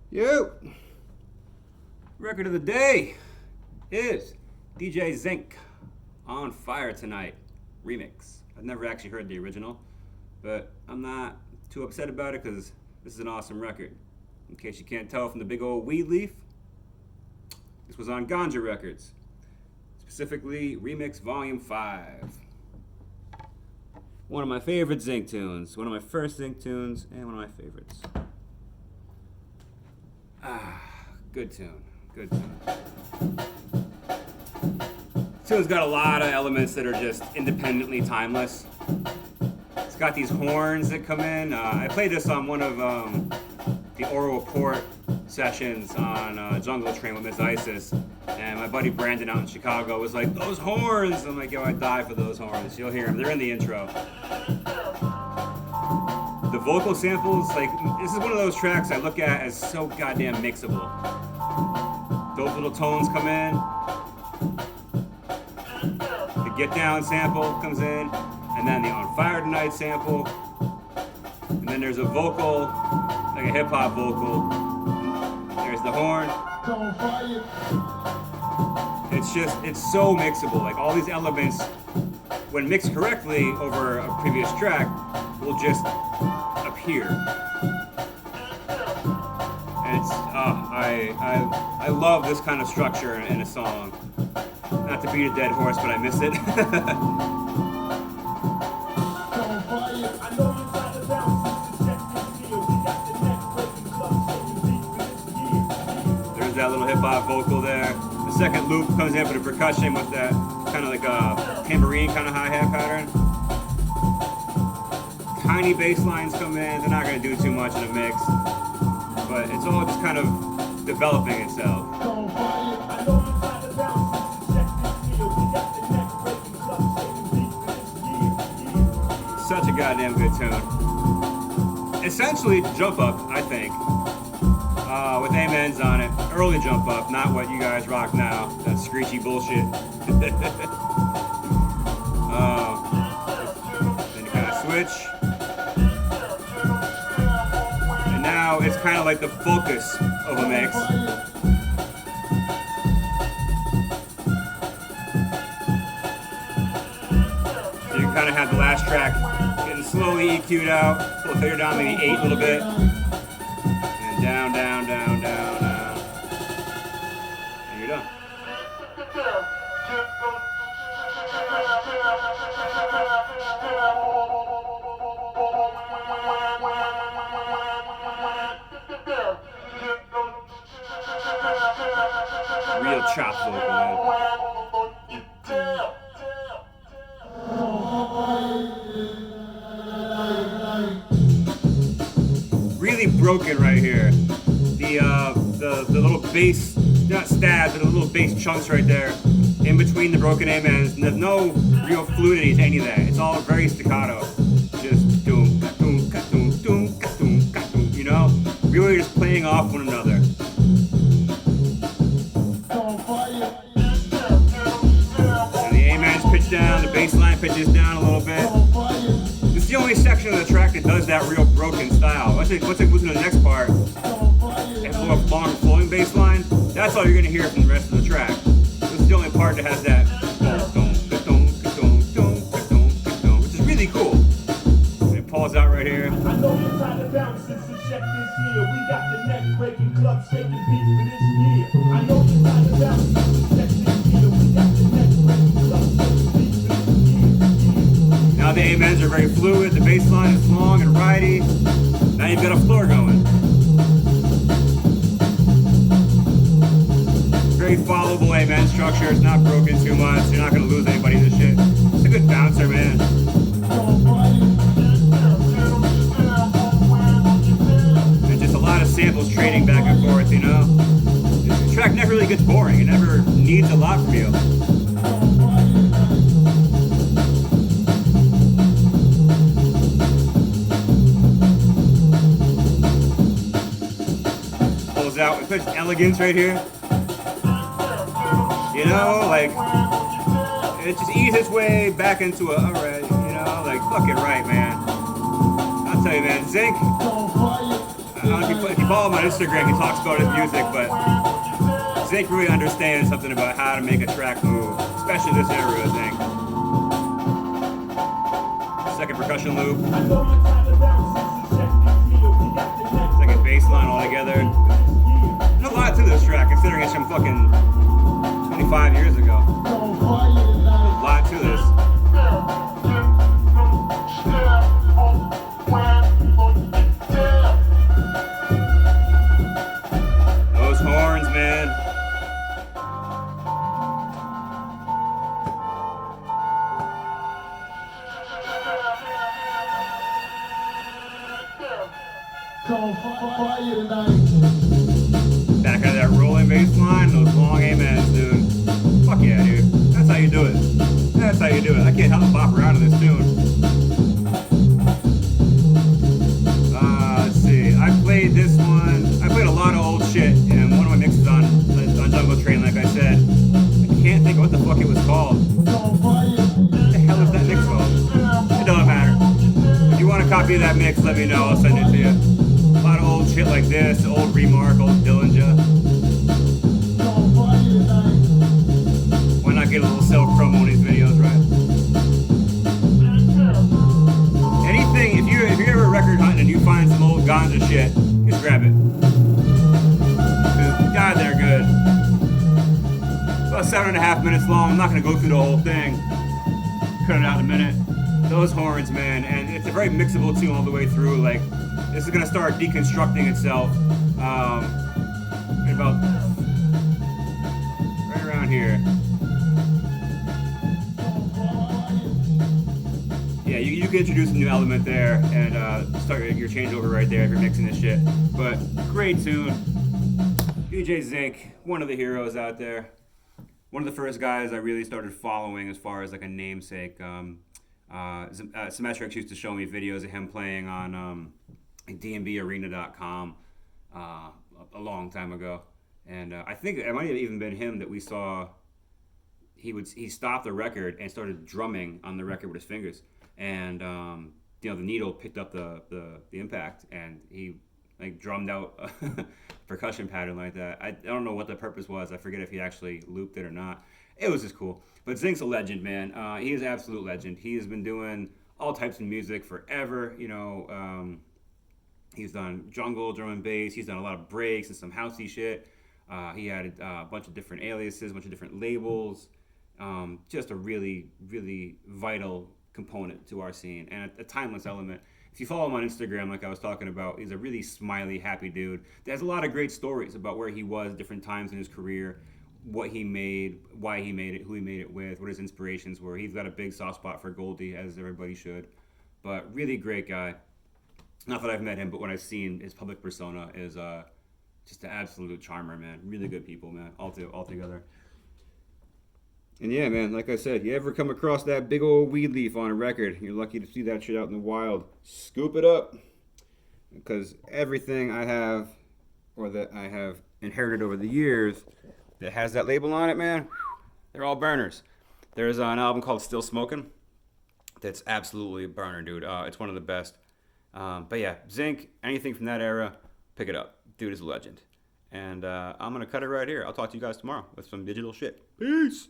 Yo! Record of the day is DJ Zinc, On Fire Tonight, remix. I've never actually heard the original, but I'm not too upset about it because this is an awesome record. In case you can't tell from the big old weed leaf, this was on Ganja Records, specifically Remix Volume 5. One of my favorite Zinc tunes, one of my first Zinc tunes, and one of my favorites. Good tune, good tune. This tune's got a lot of elements that are just independently timeless. It's got these horns that come in. I played this on one of the Oral Report sessions on Jungle Train with Miss Isis, and my buddy Brandon out in Chicago was like, "Those horns!" I'm like, "Yo, I'd die for those horns." You'll hear them. They're in the intro. The vocal samples, like, this is one of those tracks I look at as so goddamn mixable. Those little tones come in. The Get Down sample comes in, and then the On Fire Tonight sample. And then there's a vocal, like a hip hop vocal. There's the horn. It's so mixable. Like, all these elements, when mixed correctly over a previous track, will just appear. And it's, I love this kind of structure in a song. Not to beat a dead horse, but I miss it. There's that little hip hop vocal there. The second loop comes in for the percussion with that kind of like a tambourine kind of hi-hat pattern. Tiny bass lines come in. They're not going to do too much in a mix, but it's all just kind of developing itself. Such a goddamn good tune. Essentially, jump up, I think, with amens on it. Early jump up, not what you guys rock now. That screechy bullshit. Then you kind of switch. Now it's kind of like the focus of a mix. So you can kind of have the last track getting slowly EQ'd out, pull the figure down maybe 8 a little bit, and down, down, down, down, down, and you're done. Real chop vocal, man. Really broken right here. The little bass, not stabs, but the little bass chunks right there in between the broken amens. And there's no real fluidity to any of that. It's all very staccato. Just doom, doom, doom, doom, doom, doom. You know, really just playing off one another. Down, the bass line pitches down a little bit. This is the only section of the track that does that real broken style. Once they move to the next part, it has a little long flowing bass line. That's all you're going to hear from the rest of the track. This is the only part that has that, which is really cool. And it pulls out right here. I know you're trying to bounce since the check this year. We got the neck breaking club shaking beat for this year. I know you're trying to bounce since the check this year. We got the neck breaking club shaking beat. Now the amens are very fluid, the bass line is long and ridey. Now you've got a floor going. Very followable amen structure, it's not broken too much, you're not going to lose anybody in this shit. It's a good bouncer, man. And just a lot of samples trading back and forth, you know? The track never really gets boring, it never needs a lot from you. Out with such elegance right here. You know, like, it just eases its way back into a, alright, you know, like, fuck it right, man. I'll tell you, man, Zinc, if you follow him on Instagram, he talks about his music, but Zinc really understands something about how to make a track move, especially this era of Zinc. Second percussion loop. Second bass line all together. There's a lot to this track, considering it's from fucking 25 years ago. There's a lot to this. Those horns, man. Back out of that rolling bass line, those long amens, dude. Fuck yeah, dude. That's how you do it. That's how you do it. I can't help but bop around to this tune. Let's see. I played this one. I played a lot of old shit, and one of my mixes on Jungle Train, like I said. I can't think of what the fuck it was called. What the hell is that mix called? It doesn't matter. If you want a copy of that mix, let me know. I'll send it to you. A lot of old shit like this, old Remark, old Dillinger. Why not get a little self promo on these videos, right? Anything, if you're ever record hunting and you find some old ganja shit, just grab it. God, they're good. It's about 7.5 minutes long. I'm not gonna go through the whole thing. Cut it out in a minute. Those horns, man, and it's a very mixable tune all the way through. Like, this is gonna start deconstructing itself in about right around here. Yeah, you can introduce a new element there and start your changeover right there if you're mixing this shit. But great tune. DJ Zinc, one of the heroes out there. One of the first guys I really started following as far as like a namesake. Symmetrics used to show me videos of him playing on dnbarena.com a long time ago, and I think it might have even been him that we saw. He stopped the record and started drumming on the record with his fingers, and the needle picked up the impact, and he like drummed out a percussion pattern like that. I don't know what the purpose was. I forget if he actually looped it or not. It was just cool. But Zinc's a legend, man. He is an absolute legend. He has been doing all types of music forever. He's done jungle, drum and bass. He's done a lot of breaks and some housey shit. He had a bunch of different aliases, a bunch of different labels. Just a really, really vital component to our scene and a timeless element. If you follow him on Instagram, like I was talking about, he's a really smiley, happy dude. There's a lot of great stories about where he was different times in his career, what he made, why he made it, who he made it with, what his inspirations were. He's got a big soft spot for Goldie, as everybody should. But really great guy. Not that I've met him, but when I've seen his public persona is just an absolute charmer, man. Really good people, man, all together. And yeah, man, like I said, you ever come across that big old weed leaf on a record, you're lucky to see that shit out in the wild. Scoop it up. Because everything I have, or that I have inherited over the years, that has that label on it, man, they're all burners. There's an album called Still Smoking that's absolutely a burner, dude. It's one of the best. But yeah, Zinc, anything from that era, pick it up. Dude is a legend. And I'm going to cut it right here. I'll talk to you guys tomorrow with some digital shit. Peace.